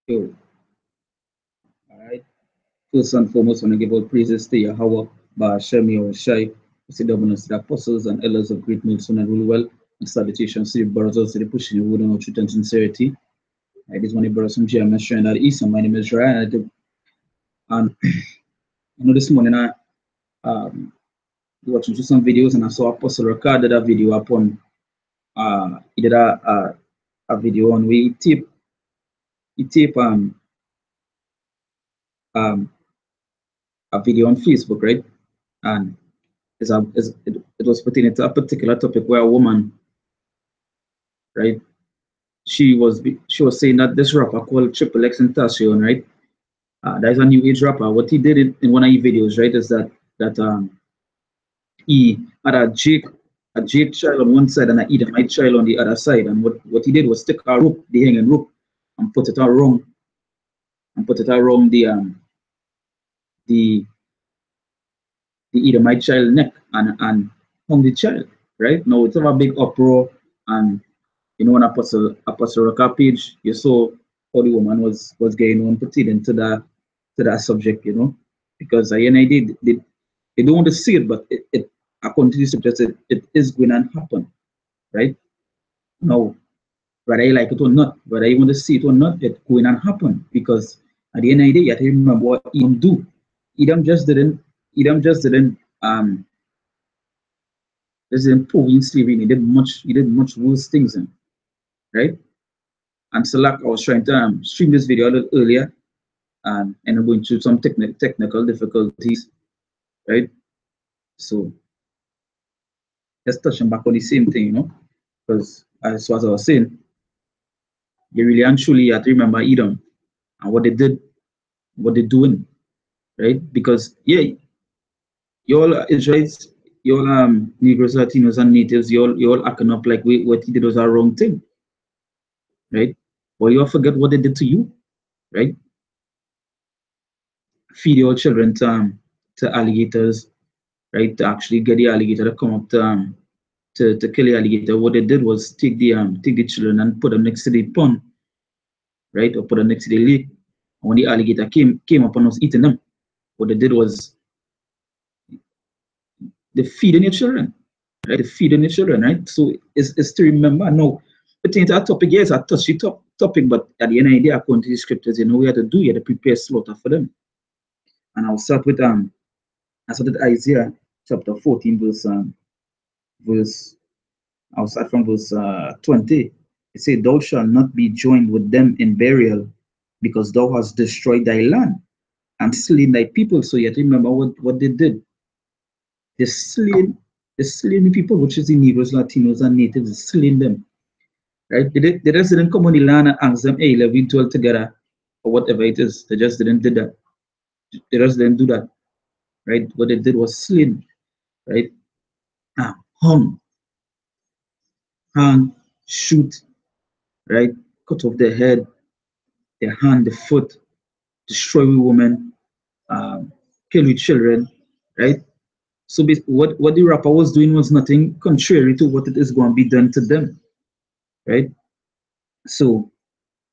Yo, all right. First and foremost, I want to give all praises to Yahweh, Shemi or Shai, the governors, the apostles, and elders of great milestone and rule well. And salutations to the brothers, to the pushing the word on truth and sincerity. This one, the brothers from GMS sharing that east, and my name is Ryan. And this morning I watching through some videos and I saw Apostle recorded a video upon he did a video on where he tape um a video on Facebook, right? And it was pertaining to a particular topic where a woman, right? She was saying that this rapper called Triple X Tentacion, right? That is a new age rapper. What he did in one of his videos, right, is that he had a Jake child on one side and a Edomite child on the other side. And what he did was stick a rope, the hanging rope, and put it around the the Edomite child neck and hung the child, right? Now it's a big uproar and on Apostle Rocker page, you saw how the woman was getting on pertaining to that subject, because they don't want to see it, but it according to the scriptures, it is going to happen, right? Now, whether you like it or not, whether you want to see it or not, it's going to happen because at the end of the day, you have to remember what Edom do. Edom just didn't Edom just didn't prove in slavery. He did much worse things, right? And so like I was trying to stream this video a little earlier, and I'm going through some technical difficulties, right? So just touching back on the same thing, because as I was saying, you really and truly have to remember Edom and what they did, what they're doing, right? Because yeah, you all Israelites, you all Negroes, Latinos, and natives, you all acting up like what he did was a wrong thing, right? But you all forget what they did to you, right? Feed your children to alligators, right? To actually get the alligator to come up to kill the alligator. What they did was take the children and put them next to the pond, right? Or put them next to the lake. And when the alligator came up and was eating them, what they did was they feeding your children, right? They feeding your children, right? So it's to remember. Now, pertaining to our topic, yes, a touchy topic, but at the end of the day, according to the scriptures, we have to do, you have to prepare slaughter for them. And I'll start with Isaiah chapter 14, verse I'll start from verse 20. It says, "Thou shalt not be joined with them in burial, because thou hast destroyed thy land and slain thy people." So you have to remember what they did. They slain the people, which is the Negroes, Latinos, and natives, they slain them. Right? They just didn't come on the land and ask them, hey, let we dwell together, or whatever it is. They just didn't do that. They just didn't do that. Right? What they did was slain, right? Hung, hang, shoot, right? Cut off their head, their hand, the foot, destroy women, kill with children, right? So what the rapper was doing was nothing contrary to what it is going to be done to them, right? So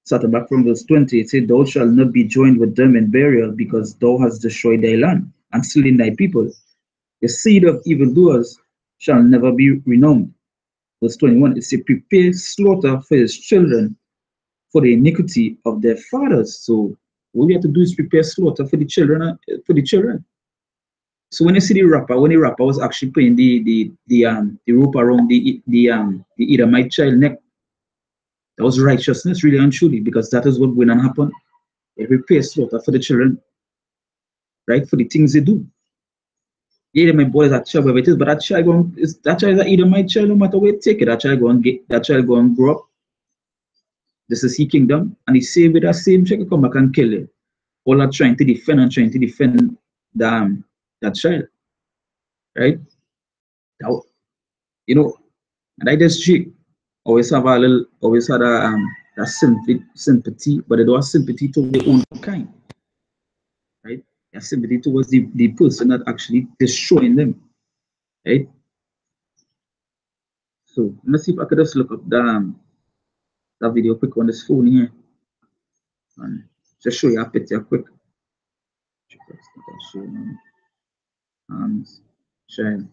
starting back from verse 20, it said, "Thou shalt not be joined with them in burial, because thou hast destroyed thy land and slain thy people. The seed of evildoers shall never be renowned." Verse 21, it says, "Prepare slaughter for his children, for the iniquity of their fathers." So what we have to do is prepare slaughter for the children, So when the rapper was actually putting the rope around the Edomite child neck, that was righteousness, really and truly, because that is what going to happen. They prepare slaughter for the children, right? For the things they do. The Edomite boy is a child, whatever it is, but that child is an Edomite child, no matter where you take it. That child go and grow up. This is his kingdom, and he say with that same child come back and kill it. All are trying to defend that child, right? That, you know, and I just Jake always had a sympathy, but it was sympathy to their own kind, right? A sympathy towards the person that actually destroying them, right? So let's see if I could just look up that video quick on this phone here. And just show you a picture quick. Hands, child.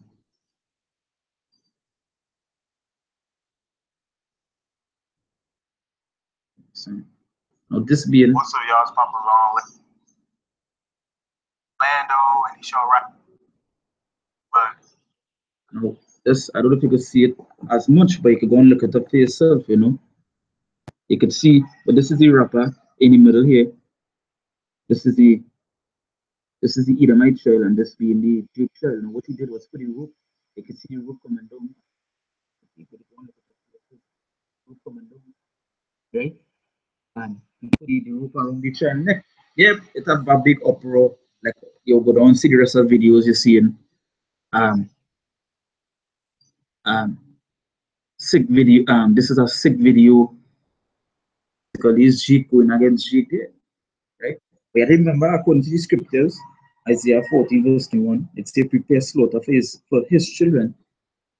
So, now this being What's up, y'all? It's Papa Long with Lando, and he show right. But now this, I don't know if you could see it as much, but you could go and look it up for yourself, you know. You could see, but this is the rapper in the middle here. This is the Edomite child, and this being the Jake child. And what he did was put the rope. You can see the rope coming down. You could go and look at the rope coming down, right? And he put the rope around the child neck. Yep, it had a big uproar. Like you go down see the rest of the videos you're seeing. Um, um, sick video. This is a sick video because this Jake going against Jake there, right? But I remember according to the scriptures, Isaiah 14 verse 21, it says prepare slaughter for his children,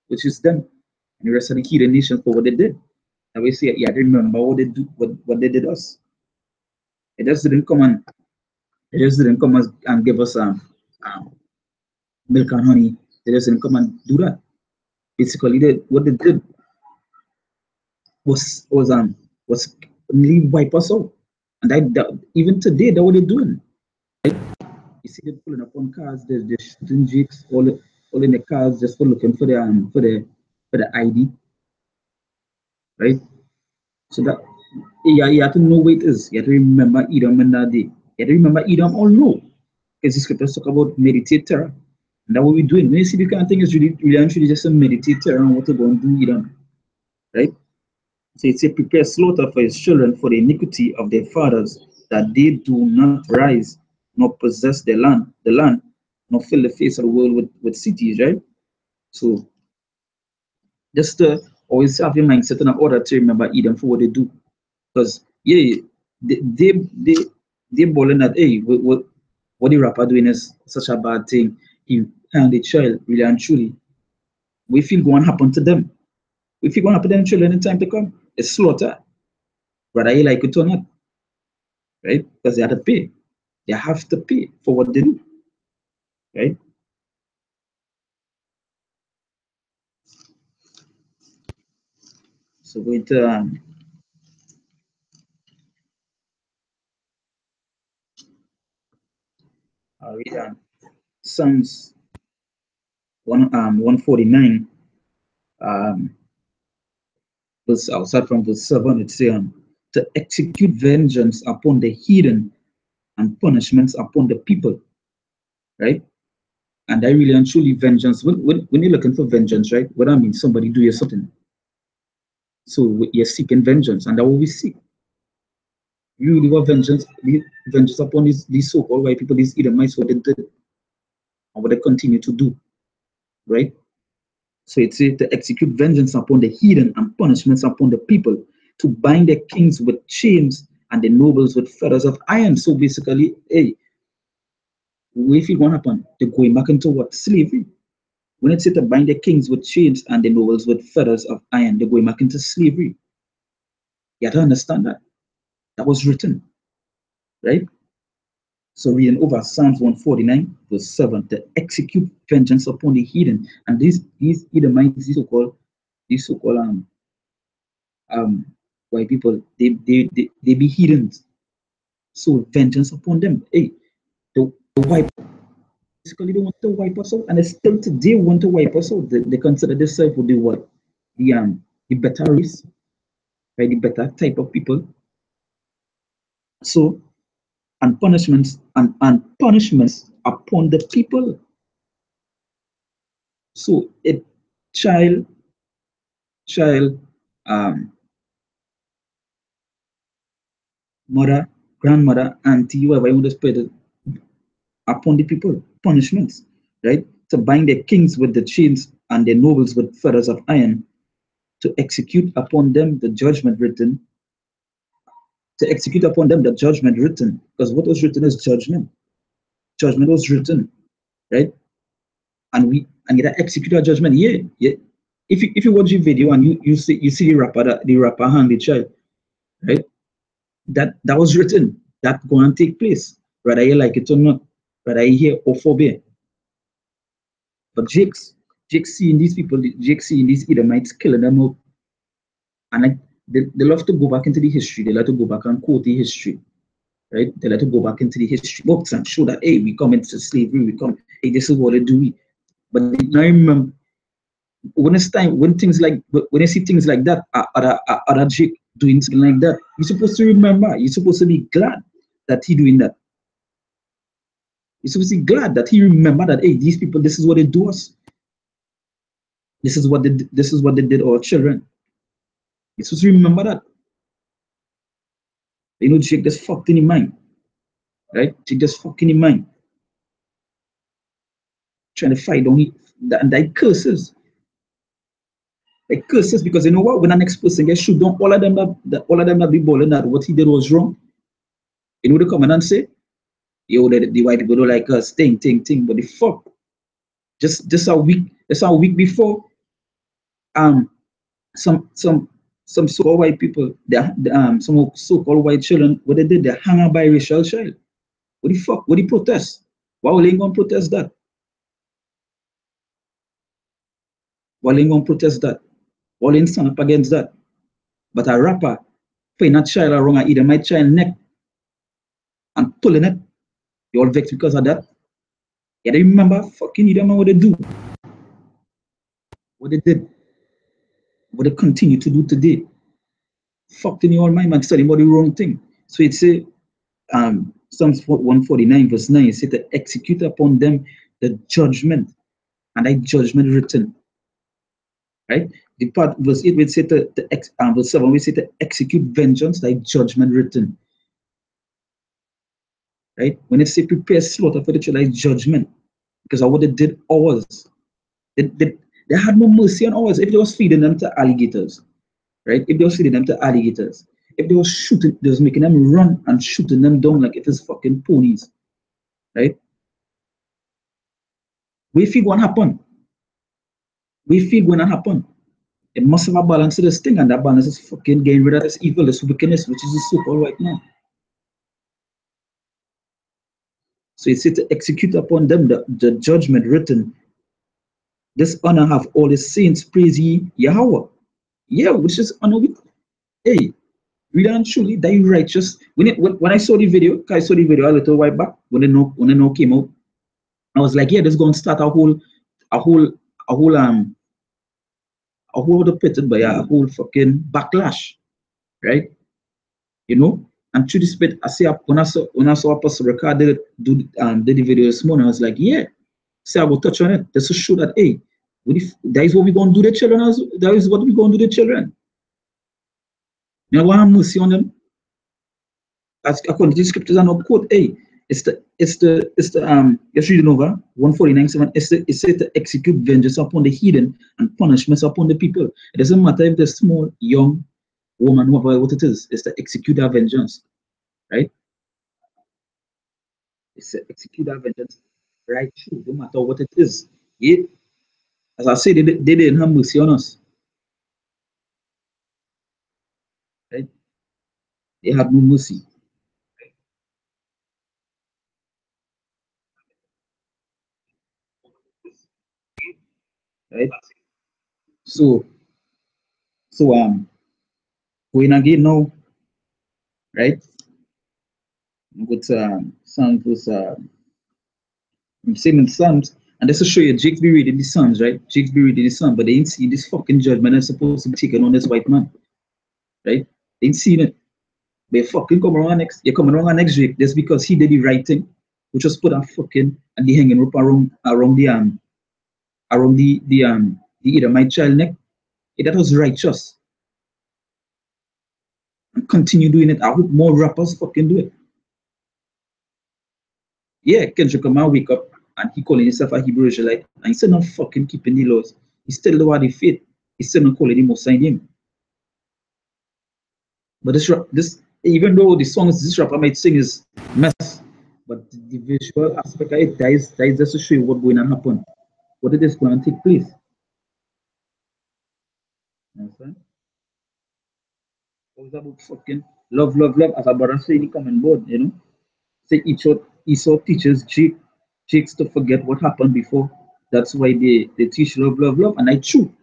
which is them, and the rest of the heathen nations for what they did. And we say, yeah, I remember what they do, what they did us. It just didn't come and it just didn't come and give us um milk and honey. They just didn't come and do that. Basically, what they did was really wipe us out. And even today, that's what they're doing. You see them pulling up on cars, they're shooting jeeps, all in the cars just for looking for the ID, right? So that you have to know what it is. You have to remember Edom in that day. You have to remember Edom all know. Because the scriptures talk about meditate terror. And that's what we're doing. When you see the kind of thing is really and truly just a meditate terror on what to go and do Edom. Right? So it says prepare slaughter for his children for the iniquity of their fathers, that they do not rise, nor possess the land, nor fill the face of the world with cities, right? So just always have your mindset in order to remember Edom for what they do. Because yeah, they they they they balling that hey, what the rapper doing is such a bad thing. He and the child really and truly. We feel going to happen to them. We feel going to happen to them children in time to come. It's slaughter. Whether you like it or not, right? Because they have to pay. They have to pay for what they do, right? So going to read Psalms 149. Um, verse outside from verse 7, it says to execute vengeance upon the heathen and punishments upon the people, right? And I really and truly vengeance. When you're looking for vengeance, right? What I mean, somebody do you something. So you're seeking vengeance, and that what we seek. You really want vengeance upon these so-called white people, these Edomites, what they did, and what they continue to do, right? So it says to execute vengeance upon the heathen and punishments upon the people, to bind the kings with chains and the nobles with fetters of iron. So basically, hey, if it won't happen, they're going back into what? Slavery. When it said to bind the kings with chains and the nobles with fetters of iron, they're going back into slavery. You have to understand that. That was written, right? So reading over Psalms 149, verse 7, to execute vengeance upon the heathen. And these Edomites, these so-called um white people, they be heathens. So vengeance upon them. Hey, the wipe basically they want to wipe us out, and they still today want to wipe us out. They consider themselves to be what? The better race, right? The better type of people. So and punishments upon the people. So a child, child, um, mother, grandmother, auntie, whoever you want to spread it upon the people, punishments, right? To bind the kings with the chains and the nobles with fetters of iron, to execute upon them the judgment written, to execute upon them the judgment written, because what was written is judgment. Judgment was written, right? And you gotta execute our judgment. Yeah, yeah. If you watch the video and you see the rapper hang the child, right? that was written, that going to take place, whether you like it or not, whether you hear or forbear. But Jake seeing these people, Jake seeing these Edomites killing them out, and like they love to go back into the history. They like to go back and quote the history, right? They like to go back into the history books and show that, hey, we come into slavery, we come, hey, this is what they do. But I remember when it's time, when things like, when I see things like that, other Jake doing something like that, you're supposed to remember, you're supposed to be glad that he doing that. You're supposed to be glad that he remember that, hey, these people, this is what they do us. This is what they did our children. You're supposed to remember that. You know, Jake just fucked in your mind. Right? Jake just fucking in mind. Trying to fight on it. And that curses. Like curses, because you know what? When the next person gets shoot down, all of them that be balling that what he did was wrong. You know, they come in and say, yo, the white people don't like us, ting. But the fuck. Just a week before, some so-called white people, some so-called white children, what they did, they hang a biracial child. What the fuck? What the protest? Why will they go and protest that? Why will they go and protest that? Why will they stand up against that? But a rapper putting a child around and either my child neck and pulling it, you all vexed because of that? Yeah, they remember fucking you don't know what they do. What they did. What they continue to do today. Fucked in your mind, man, studying about the wrong thing. So it's a Psalms 149 verse 9, it said to execute upon them the judgment, and that judgment written. Right? The part verse 8 we say verse 7 we say to execute vengeance, thy judgment written. Right? When it say prepare slaughter for the children, judgment. Because of what they did ours. They had no mercy on ours if they was feeding them to alligators. Right? If they was feeding them to alligators. If they was shooting, they was making them run and shooting them down like it is fucking ponies. Right? We feel what happen. We feel when it happen. It must have a balance to this thing, and that balance is fucking getting rid of this evil, this wickedness, which is the so-called right now. So it said to execute upon them the judgment written. This honor have all the saints praise ye Yahweh. Yeah, which is honor with, hey, really and truly, that righteous. When I saw the video, a little while back, when the no came out, I was like, yeah, this is going to start a whole pitted by a whole fucking backlash, right? You know, and through this bit, I see when I saw Apostle Ricard did the video this morning, I was like, yeah, say I will touch on it. Just to show that, hey, that is what we're going to do to the children. That is what we're going to do to the children. You know what I'm mercy on them? As according to the scriptures, I not quote, hey, it's the just reading over 149:7. It said to execute vengeance upon the heathen and punishments upon the people. It doesn't matter if they're small, young, woman, whatever what it is. It's to execute that vengeance, right? It's to execute that vengeance right through, no matter what it is. Yeah. As I said, they didn't have mercy on us, right? They had no mercy, right? So, so going again now, right? With Psalms was I'm saying in Psalms, and this will show you Jake be reading the Psalms, right? Jake be reading the Psalms, but they ain't see this fucking judgment that's supposed to be taken on this white man, right? They ain't seen it. They fucking come around next. They come around next Jake just because he did the right thing, which was put a fucking and the hanging rope around the Edomite child neck. That was righteous. And continue doing it. I hope more rappers fucking do it. Yeah, Kendrick Lamar wake up and he calling himself a Hebrew Israelite and he still not fucking keeping the laws. He still the one the faith. He still not calling him Messiah him. But this even though the songs this rapper might sing is mess, but the visual aspect of it that is just to show you what's going to happen. What it is going to take place. You understand? It was about fucking love, love, love. As a brother say in the comment board, you know. Say Esau teaches Jakes to forget what happened before. That's why they teach love, love, love. And I true.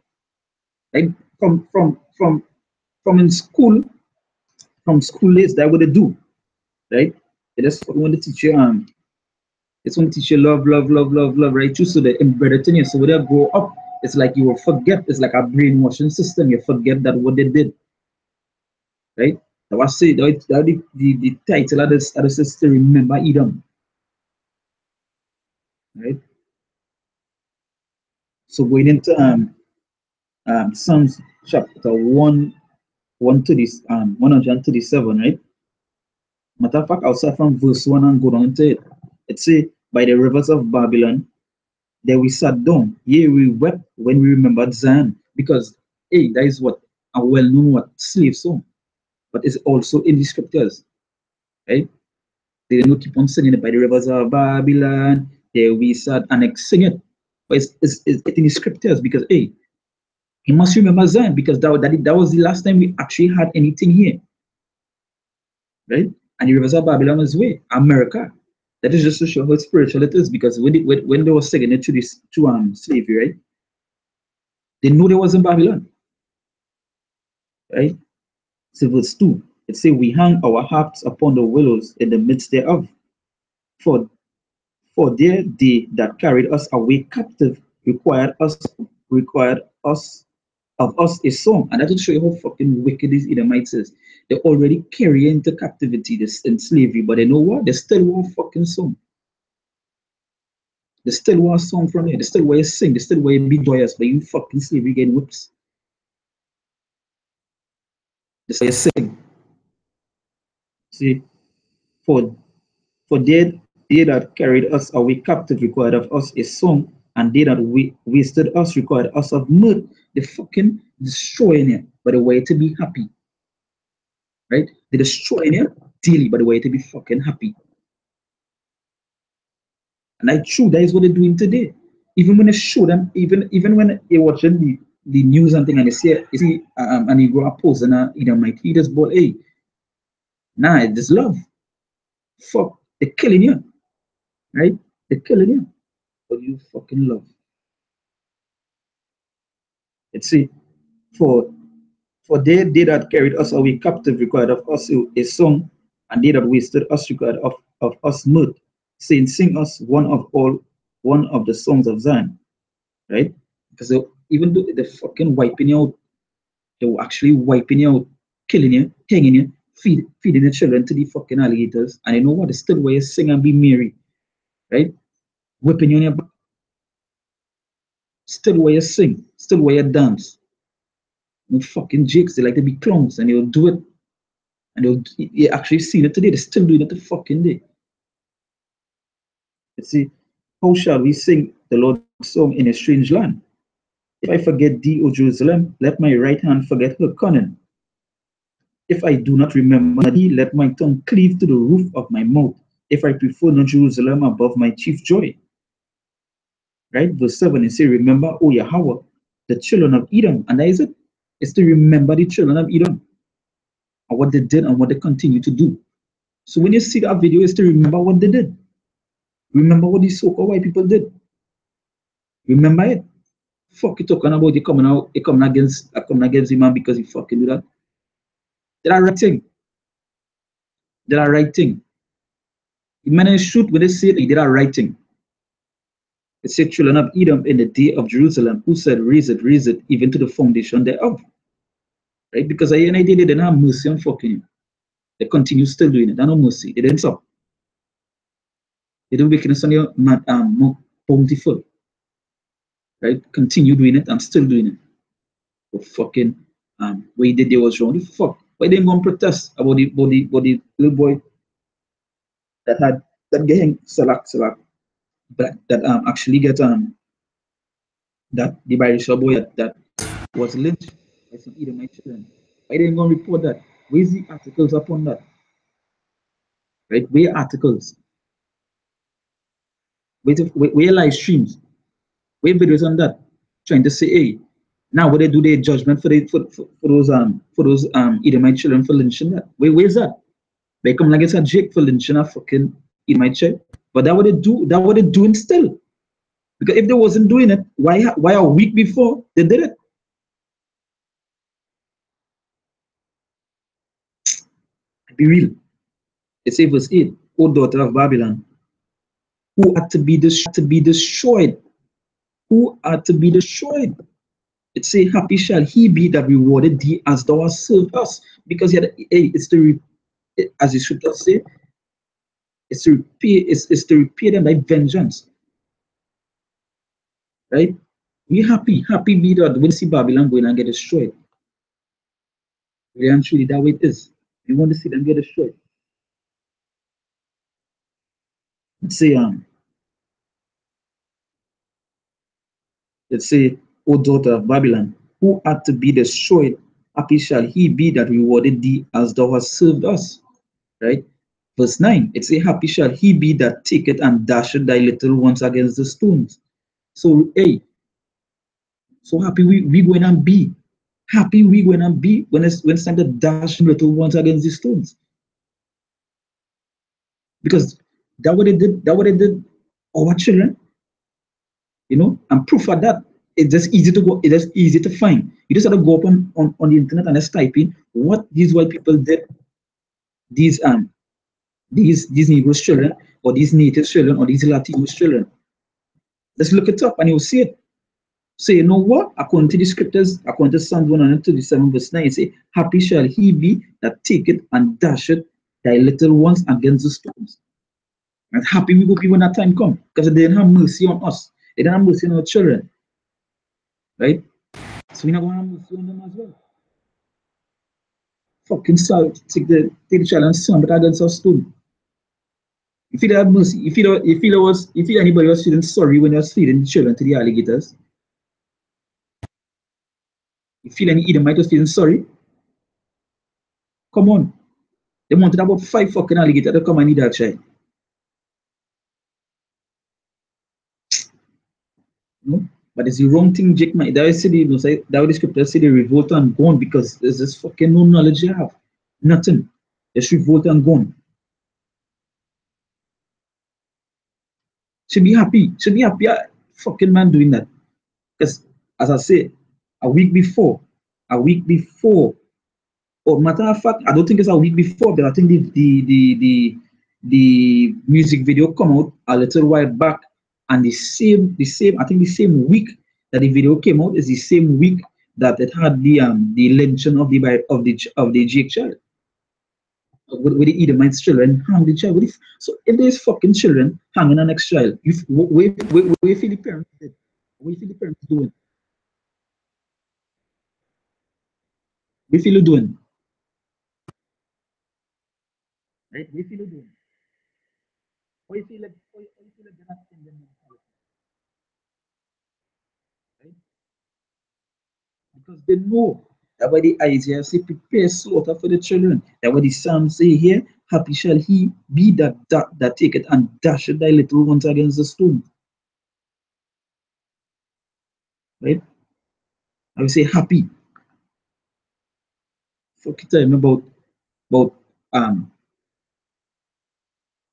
Like from in school, from school days, that's what they do, right? They just want to teach you it's want to teach you love, love, love, love, love, right? Too, so they embed it in you. So when they grow up, it's like you will forget. It's like a brainwashing system. You forget that what they did, right? That was say the title of this is to remember Edom, right? So going into Psalms chapter 137, right? Matter of fact, I'll start from verse 1 and go down to it. It say, by the rivers of Babylon, there we sat down. Yea, we wept when we remembered Zion. Because, hey, that is what a well-known what slave song. But it's also in the scriptures, right? They don't keep on singing it by the rivers of Babylon. There we sat and like, sing it. But it's in the scriptures because, hey, you must remember Zion because that was the last time we actually had anything here, right? And the rivers of Babylon was where? America. That is just to show how spiritual it is because when they were singing it to slavery, right? They knew they was in Babylon, right? So verse 2, it says, we hang our harps upon the willows in the midst thereof. For for there they that carried us away captive required us of us a song. And that will show you how fucking wicked these Edomites is. They already carry into captivity this in slavery, but they know what? They still want fucking song. They still want a song from you. They still want to sing. They still want to be joyous, but you fucking slavery getting whips. They still sing. See, for for they that carried us away captive required of us a song, and they that wasted us required us of mirth. They fucking destroying you, but the way to be happy, right? They destroying you daily, but the way to be fucking happy. And I true that is what they're doing today. Even when they show them, even when you're watching the news and thing, and you see, and you go up post and my leaders, but hey, nah, it's love. Fuck, they're killing you, right? They're killing you, but you fucking love. Let's see, for they that carried us away captive required of us a song, and they that wasted us required of us mirth, saying, sing us one of the songs of Zion, right? Because even though they're fucking wiping you out, they were actually wiping you out, killing you, hanging you, feeding the children to the fucking alligators. And you know what? They still where you sing and be merry, right? Whipping you on your back, still where you sing, still where you dance. No fucking jakes, they like to be clowns and they'll do it. And you actually seen it today, they're still doing it the fucking day. You see, how shall we sing the Lord's song in a strange land? If I forget thee, O Jerusalem, let my right hand forget her cunning. If I do not remember thee, let my tongue cleave to the roof of my mouth. If I prefer not Jerusalem above my chief joy. Right? Verse 7, it says, remember, O Yahweh, the children of Edom. And that is it. It's to remember the children of Edom and what they did and what they continue to do. So when you see that video, it's to remember what they did. Remember what these so-called white people did. Remember it. Fuck you talking about you coming against him man because he fucking do that. Did I right thing? Did I right thing? The man shoot when they say they did a right thing. It said children of Edom in the day of Jerusalem, who said, raise it, even to the foundation thereof. Right? Because at the end of the day, they didn't have mercy on fucking you. They continue still doing it. They no mercy. They didn't stop. They don't wickedness on your more bountiful. Right? Continue doing it. I'm still doing it. But fucking what he did there was wrong. Fuck. Why they didn't go and protest about the little boy that getting select but that actually get that the biracial boy that was lynched by some Edomite children. Why they didn't go and report that? Where's the articles upon that? Right? Where articles? Where live streams? Where videos on that? Trying to say, hey, Now, what they do their judgment for those Edomite children for lynching that? Where's that? They come like it's a Jake for lynching a fucking Edomite child. But that what they do. That what they doing still. Because if they wasn't doing it, why a week before they did it? Be real. It says verse 8, O daughter of Babylon, who are to be destroyed, who are to be destroyed. It say, happy shall he be that rewarded thee as thou hast served us. Because it's to as the scripture say, it's to repay them by vengeance. Right? We happy be that when we see Babylon going and get destroyed. Really and truly that way it is. We want to see them get destroyed. Say let's say, O daughter of Babylon, who art to be destroyed, happy shall he be that rewarded thee as thou hast served us. Right? Verse 9, it say, happy shall he be that taketh and dasheth thy little ones against the stones. So hey, so happy we going and be. Happy we going and be when it's time to dash little ones against the stones. Because that what they did our children, and proof of that, it's just easy to go, it's just easy to find. You just have to go up on the internet and just type in what these white people did, these these Negroes children, or these native children, or these Latino children. Just look it up and you'll see it. So you know what? According to the scriptures, according to Psalm 137 verse 9, it say, happy shall he be that taketh and dasheth thy little ones against the stones. And happy we will be when that time come. Because they didn't have mercy on us. They didn't have mercy on our children. Right? So we're not going to have mercy on them as well. Fucking salt, take the child and slam it against our stone. If you have mercy, if anybody was feeling sorry when you was feeding the children to the alligators, you feel any Edomite was feeling sorry, come on. They wanted about 5 fucking alligators to come and eat that child. No? But it's the wrong thing, Jake. That is the scripture say they revolt and gone because there's this fucking no knowledge you have. Nothing. Just revolt and gone. Should be happy. Should be happy. Fucking man doing that. Because as I say, a week before, or matter of fact, I don't think it's a week before, but I think the music video come out a little while back, and I think the same week that the video came out is the same week that it had the lynching of the Jake child. With the Edomites children hang the child. So if there's fucking children hanging an next child, where feel the parents did? Where feel the parents doing? Where feel you doing? Right? Where feel you doing? Why you feel like they're not in them mentality, right? Because they know that by the Isaiah say, prepare slaughter for the children. That what the Psalm say here, happy shall he be that taketh and dasheth thy little ones against the stone. Right? I will say happy. Fuck it time about um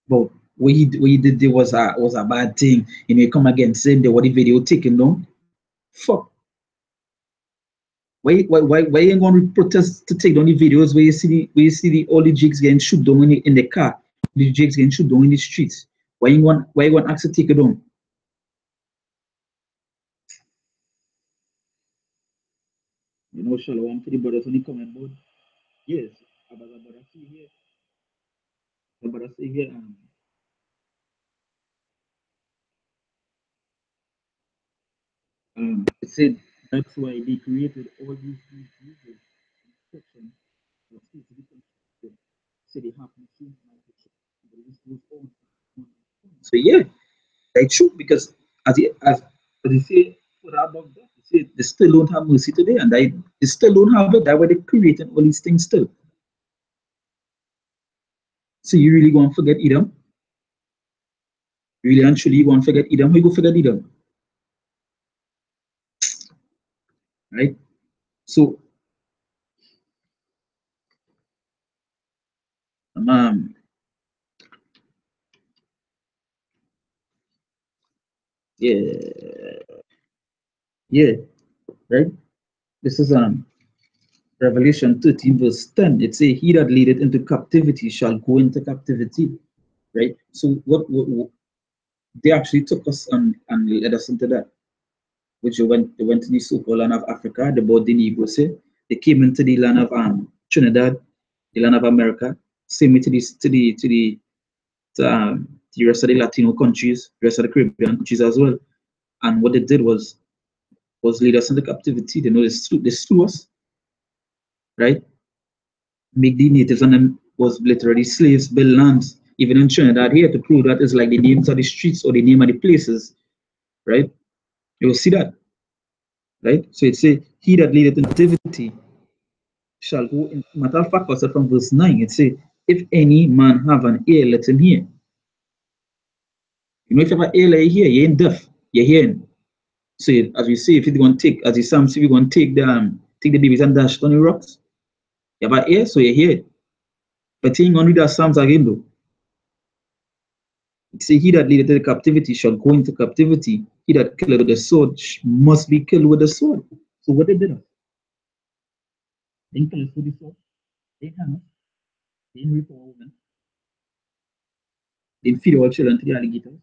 about what he did there was a bad thing. He come against him, there was the video taken down. Fuck. Why you going to protest to take down the videos where you see the all the jigs getting shoot down in the car, the jigs getting shoot down in the streets? Why you want to actually take it down? Shalom to the brothers when they comment about yes, about see here, about see here, it said that's why they created all these users section of different so they have machines but this goes on. So yeah, that's true because as they say for above that, they say they still don't have mercy today and they still don't have it. That's why they creating all these things still. So you really gonna forget Edom? Really and truly you gonna forget Edom? How you go forget Edom? right? So, um, yeah, yeah, right. This is Revelation 13 verse 10. It says, "He that leadeth into captivity shall go into captivity." Right. So what they actually took us and led us into that, which they went to the so-called land of Africa, the bought the Negroes. They came into the land of Trinidad, the land of America, same way to the rest of the Latino countries, the rest of the Caribbean countries as well. And what they did was lead us into captivity. They know they slew us, right? Make the natives and them was literally slaves, build lands. Even in Trinidad here to prove that is like the names of the streets or the name of the places, right? You will see that, right? So it say, "He that leadeth in captivity shall go in." Matter of fact, also from verse 9, it say, "If any man have an ear, let him hear." You know, if you have an ear, let you hear. You ain't deaf. You're hearing. So as we say, if you're going to take, as the Psalm say, we're going to take the babies and dash it on the rocks. You have an ear, so you hear it. But you ain't going to read that Psalms again, though. It say, "He that leadeth into captivity shall go into captivity. He that killeth with the sword must be killed with the sword." So what they did, they didn't kill us with the sword. They hang us. They didn't rape our women. They didn't feed our children to the alligators.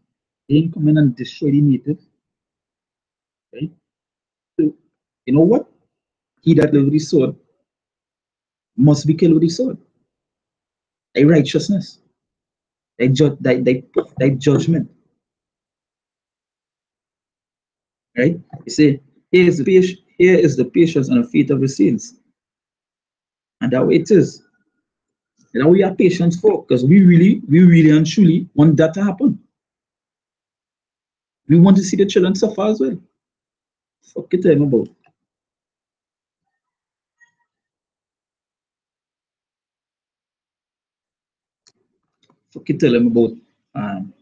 They didn't come in and destroy the natives, right? So, you know what? He that lives with the sword must be killed with the sword. Thy righteousness, thy judgment, right? You say, here is the patience and the faith of the saints. And that way it is. And that we have patience for, because we really and truly want that to happen. We want to see the children suffer as well. Fuck it, them about. Fuck it, tell them about um,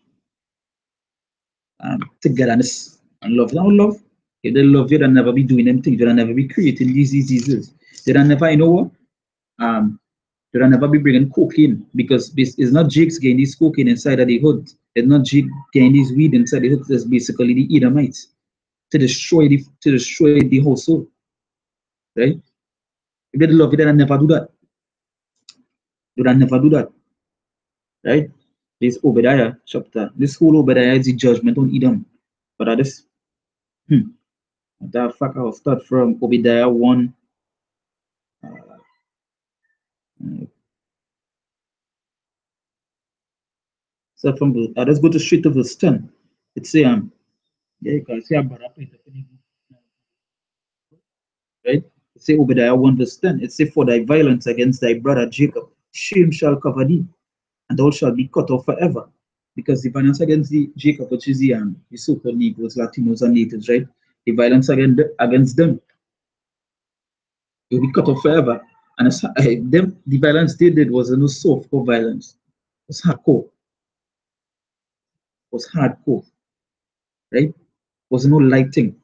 togetherness and love. Now, love, if they love you, they'll never be doing them things. They'll never be creating these diseases. They'll never, you know what? Um, they'll never be bringing cocaine, because it's not Jake's getting this cocaine inside of the hood. It's not Jake getting this weed inside the hood. It's basically the Edomites to destroy the household, right? If they love you, they'll never do that. They'll never do that, right? This Obadiah chapter, this whole Obadiah is the judgment on Edom. But at this, that fact, I'll start from Obadiah 1. Uh, so let's go to straight to verse 10. It say, yeah, you can see right? It say Obadiah 1 verse 10. It say, "For thy violence against thy brother Jacob, shame shall cover thee, and thou shalt be cut off forever." Because the violence against Jacob, which is the so-called Negroes, Latinos, and natives, right? The violence against them will be cut off forever. And the violence they did was no softcore violence. It was hardcore. It was hardcore, right? It was no light thing.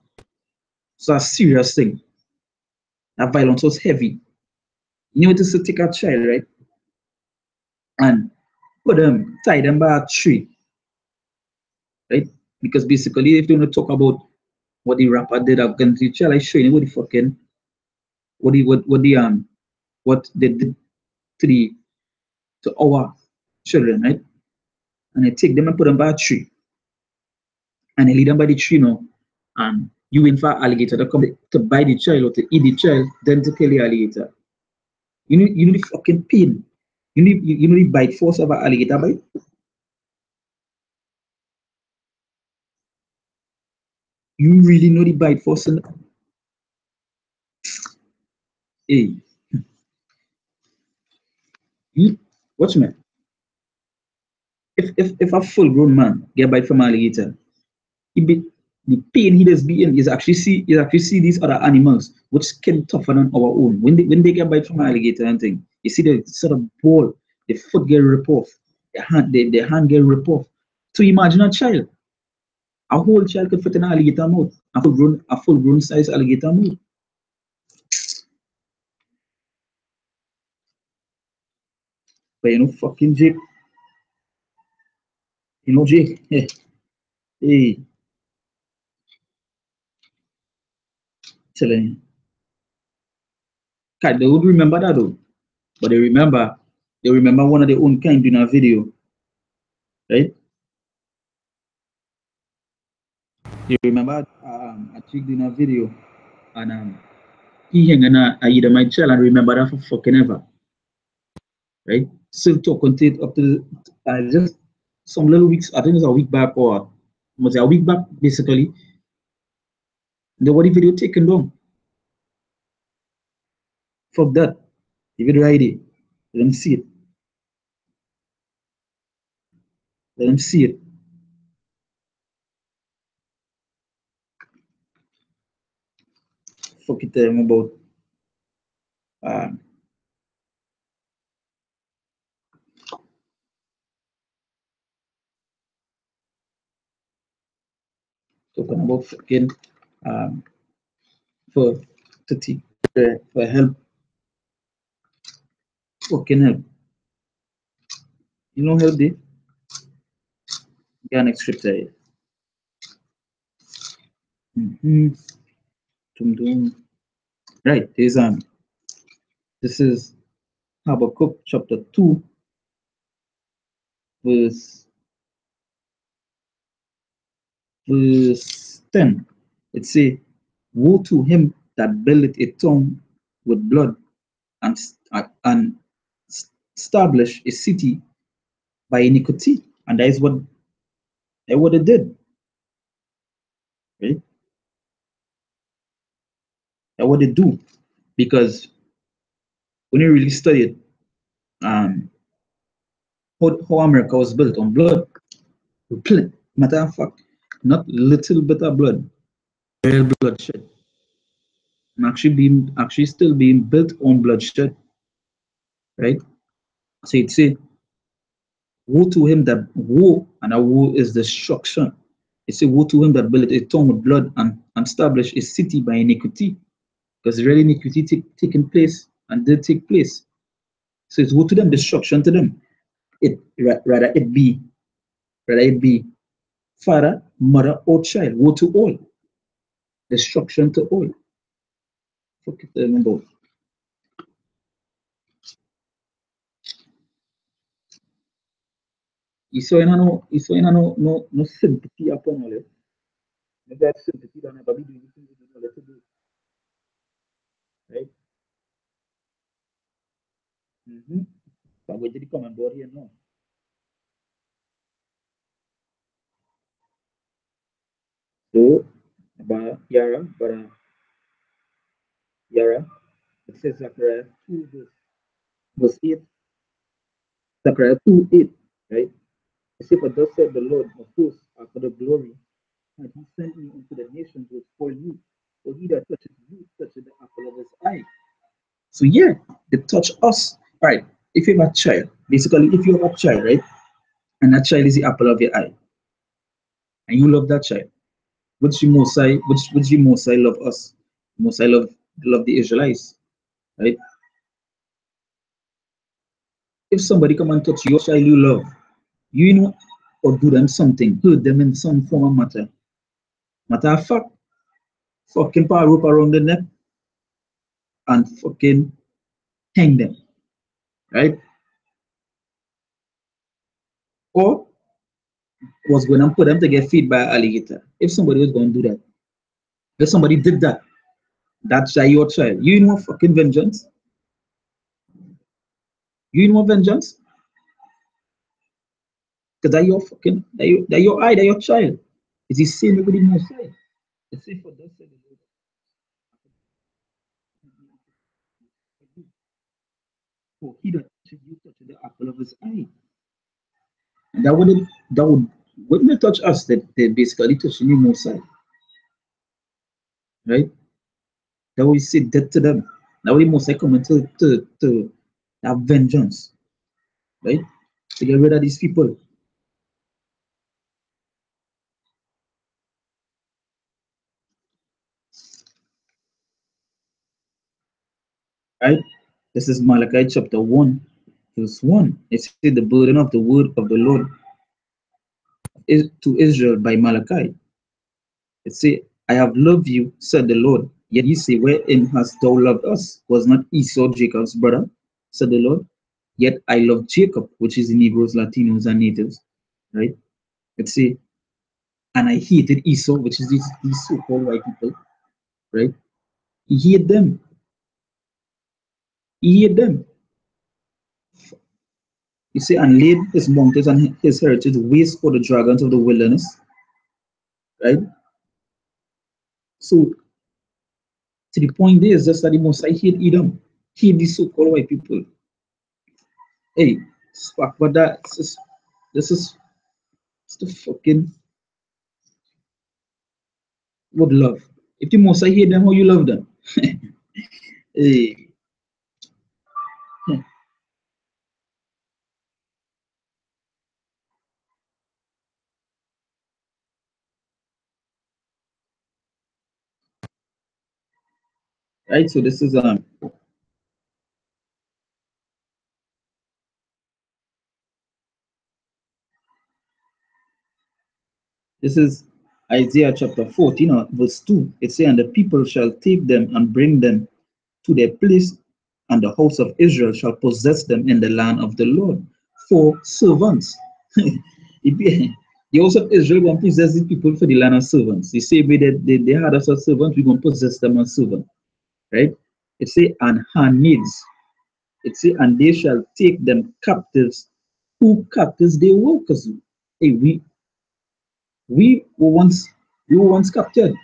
It's a serious thing. That violence was heavy. You know, it is to take a child, right? And tie them by a tree, right? Because basically, if you want to talk about what the rapper did against the child, I show you what the fucking what they did to our children, right? And they take them and put them by a tree, and they lead them by the tree now, and you wait for alligator to come to buy the child or to eat the child, then to kill the alligator. You know the fucking pain. You know the bite force of an alligator bite. You really know the bite force. Hey, you watch me. If a full grown man get bite from an alligator, he be the pain he does be in is actually see these other animals which skin tougher than our own. When they get bite from an alligator and thing, you see the sort of ball, the foot get ripped off, their hand get ripped off. So imagine a child. A whole child could fit in an alligator mouth. A full grown size alligator mouth. But fucking Jake, Jake, hey, telling you. God, they would remember that though. But they remember one of their own kind doing a video, right? You remember a chick doing a video and he hanging a Edomite child and remember that for fucking ever, right? Still talking to it up to just some little weeks, I think it's a week back or was it a week back basically. The what video taken down. Fuck that. The video ID. Let them see it. Let them see it. Fuck it about uh, talking about fucking um, for to take for help, fucking help. You know help the next scripture here. Mm-hmm. Right, there's this is Habakkuk chapter 2, verse verse 10. It say, woe to him that buildeth a town with blood and establish a city by iniquity. And that is what they did. Right? That's what they do. Because when you really study it, how America was built on blood. Matter of fact, not little bit of blood, real bloodshed. And actually still being built on bloodshed. Right? So it say, woe to him that woe, and a woe is destruction. It say, woe to him that built a town with blood and establish a city by iniquity. Because really iniquity taking place and did take place. So it's woe to them, destruction to them. Rather it be father, mother, or child. Woe to all. Destruction to all. Fuck it, remember. Isso aí no sympathy upon all it. Maybe that sympathy don't ever be doing anything with all to do. Right? Mm-hmm. So I'm going to come on board here now. So, about Yara, it says Zechariah 2, verse 8. Zechariah 2, 8, right? It says, for thus said the Lord of hosts, after the glory, and he sent me into the nations to spoil you. For he that touches you touches the apple of his eye. So yeah, they touch us. All right. If you have a child, basically, if you have a child, right, and that child is the apple of your eye, and you love that child, which the most I love us, most I love the Israelites, right? If somebody come and touch your child you love, or do them something, hurt them in some form of matter of fact, fucking power rope around the neck and fucking hang them, right? Or was going to put them to get feed by an alligator. If somebody was going to do that, if somebody did that, that's your child. You know fucking vengeance. You know vengeance. Because that your fucking that your eye, that your child. It's the same with the most side. It's safe for those for he that touches you touches the apple of his eye. And that would not touch us, that they basically touching the most side. Right? That would say death to them. That would most likely come to have vengeance. Right? To get rid of these people. Right? This is Malachi chapter 1, Verse 1, it said the burden of the word of the Lord is to Israel by Malachi. It said, I have loved you, said the Lord. Yet ye say, wherein hast thou loved us? Was not Esau Jacob's brother? Said the Lord. Yet I love Jacob, which is the Negroes, Latinos, and natives. Right? It say, and I hated Esau, which is these so-called white people. Right? He hated them. He hated them. You see, and laid his mountains and his heritage waste for the dragons of the wilderness. Right? So to the point there is just that the most I hate Edom. Hate these so-called white people. Hey, fuck but that. This is it's the fucking what love. If the most I hate them, how you love them? Hey, right. So this is Isaiah chapter 14, verse 2. It says, and the people shall take them and bring them to their place, and the house of Israel shall possess them in the land of the Lord for servants. The house of Israel will possess the people for the land of servants. The same way that they had us as servants, we're going to possess them as servants. Right? It say, and handmaids. It say, and they shall take them captives. Who captives they were? Because hey, we were once captured.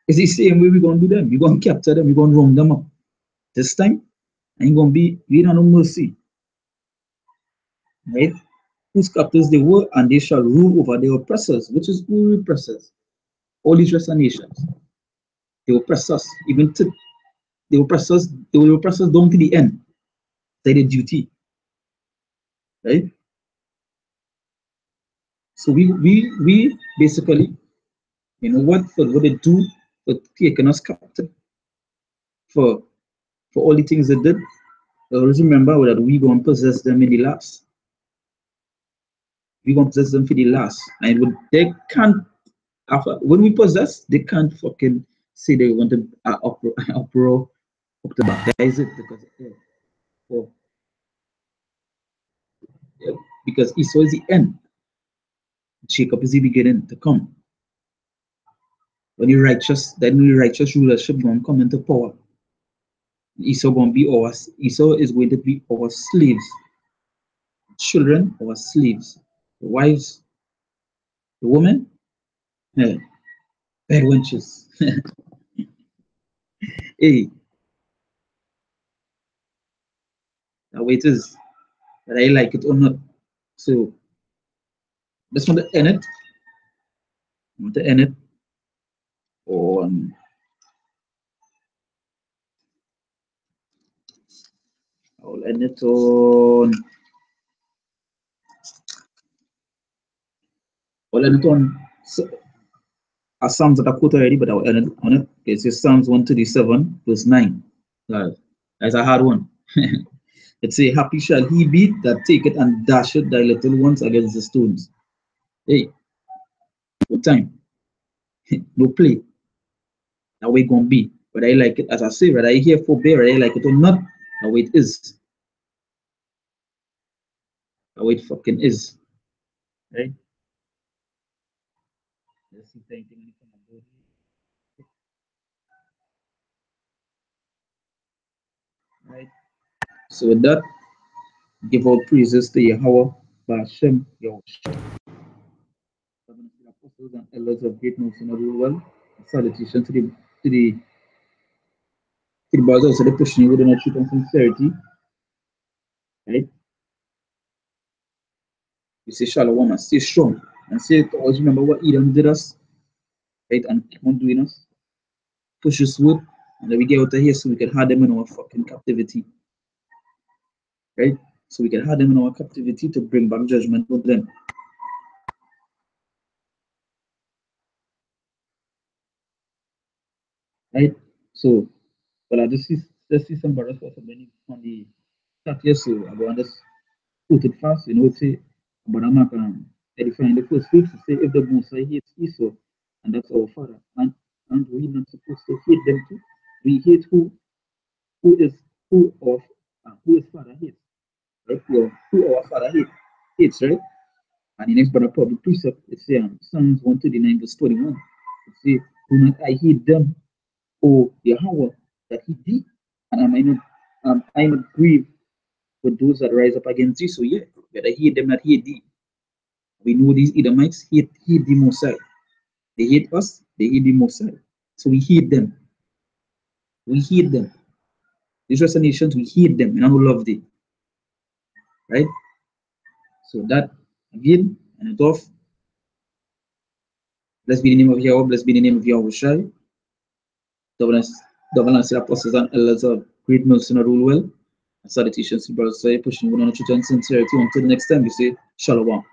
It's the same way we're gonna do them. We're gonna capture them, we're gonna round them up. This time, ain't gonna be we don't no mercy, right? Whose captives they were, and they shall rule over their oppressors, which is who oppressors? All these rest nations. They oppress us, even to they will oppress us down to the end. They the duty, right? So we basically, you know what they do for taking us captive, for all the things they did. Always remember that we gonna possess them in the last. We gonna possess them for the last, and they can't after when we possess, they can't fucking say they want to uproar up the back. That is it because for, yeah, because Esau is the end, Jacob is the beginning to come. Then the righteous rulership gonna come into power. Esau is going to be our slaves, children our slaves, the wives, the women, eh, bed wenches. Hey, that way it is, whether I like it or not. So just want to end it. I want to end it on I'll end it on I'll end it on a Psalms that I quote already, but I'll end it on it. It's just Psalms 137, verse 9. That's a hard one. It say, happy shall he be that taketh and dasheth thy little ones against the stones. Hey, what time? No play. That way gonna be. Whether I like it, as I say, whether I hear forbear, whether I like it or not, that way it is. That way it fucking is. Right? Let's see if anything about it. Right? So with that, give all praises to Yahweh, Bashem, Yahushua, apostles and elders of great nation of the world. Salutation to the brothers also they pushing you with the truth and sincerity. Right? You say Shalom and stay strong. And say to always remember what Edom did us, right? And keep on doing us. Push us with, and then we get out of here so we can have them in our fucking captivity. Right? So we can have them in our captivity to bring back judgment with them. Right? So, well, I just see some brothers also many on the That yes, so I go and just put it fast, it's say, but I'm not edifying the first fruits to say if the Mosai hates Esau, and that's our father, and we not supposed to hate them too. We hate who is who his father hates, right? Who our father hates, right? And the next but a public precept, it's Psalms 139 verse 21. It say, do not I hate them, O Yahweh, that he did, and I not grieve with those that rise up against thee. So yeah, whether hate them that hate thee. We know these Edomites hate the Mosai. They hate us, they hate the Mosai. So we hate them. We hate them. These rest of nations, we hate them, and I don't love them. Right? So that again, and it off. Blessed be the name of Yahweh, blessed be the name of Yahweh Shai. Double answer apostles and elders of great mercy and rule well. And salutations to brothers, pushing one on truth and sincerity. Until the next time, we say Shalom.